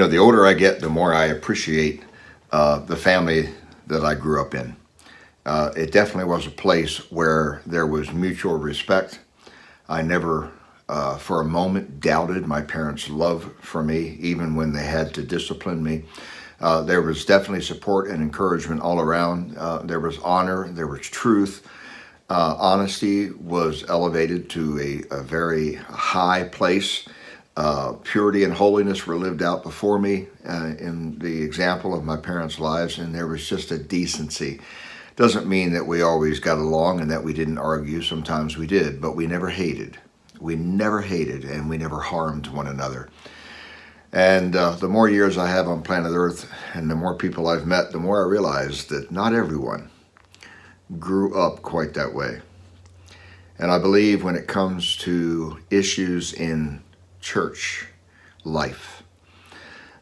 The older I get, the more I appreciate the family that I grew up in. It definitely was a place where there was mutual respect. I never, for a moment, doubted my parents' love for me, even when they had to discipline me. There was definitely support and encouragement all around. There was honor, there was truth. Honesty was elevated to a very high place. Purity and holiness were lived out before me in the example of my parents' lives, and there was just a decency. Doesn't mean that we always got along and that we didn't argue. Sometimes we did, but we never hated. We never hated, and we never harmed one another. And the more years I have on planet Earth and the more people I've met, the more I realize that not everyone grew up quite that way. And I believe when it comes to issues in church life,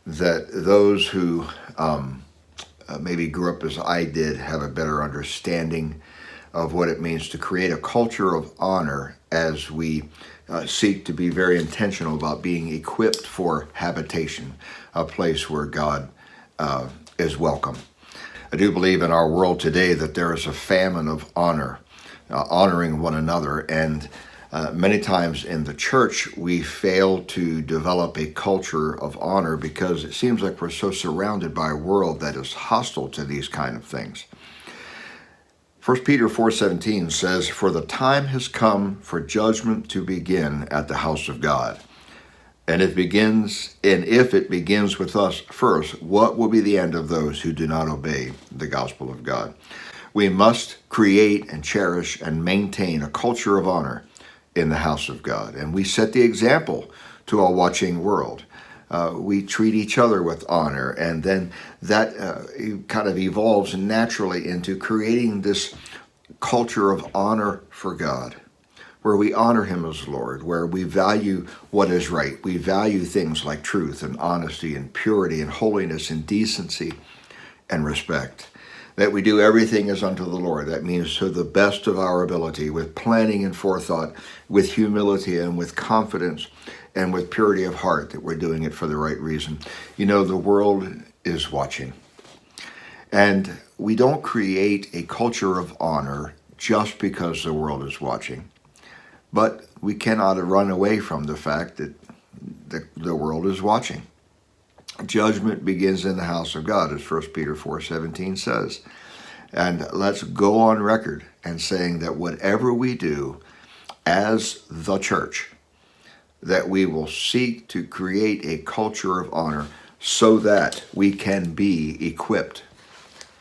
that those who maybe grew up as I did have a better understanding of what it means to create a culture of honor as we seek to be very intentional about being equipped for habitation, a place where God is welcome. I do believe in our world today that there is a famine of honor, honoring one another, and many times in the church we fail to develop a culture of honor because it seems like we're so surrounded by a world that is hostile to these kind of things. 1 Peter 4:17 says, "For the time has come for judgment to begin at the house of God. And if it begins with us first, what will be the end of those who do not obey the gospel of God?" We must create and cherish and maintain a culture of honor in the house of God. And we set the example to a watching world. We treat each other with honor, and then that kind of evolves naturally into creating this culture of honor for God, where we honor Him as Lord, where we value what is right. We value things like truth and honesty and purity and holiness and decency and respect. That we do everything as unto the Lord. That means to the best of our ability, with planning and forethought, with humility and with confidence, and with purity of heart, that we're doing it for the right reason. The world is watching. And we don't create a culture of honor just because the world is watching. But we cannot run away from the fact that the world is watching. Judgment begins in the house of God, as 1 Peter 4:17 says. And let's go on record and saying that whatever we do as the church, that we will seek to create a culture of honor so that we can be equipped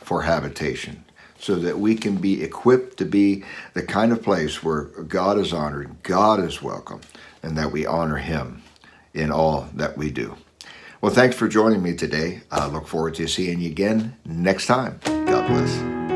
for habitation, so that we can be equipped to be the kind of place where God is honored, God is welcome, and that we honor Him in all that we do. Well, thanks for joining me today. I look forward to seeing you again next time. God bless.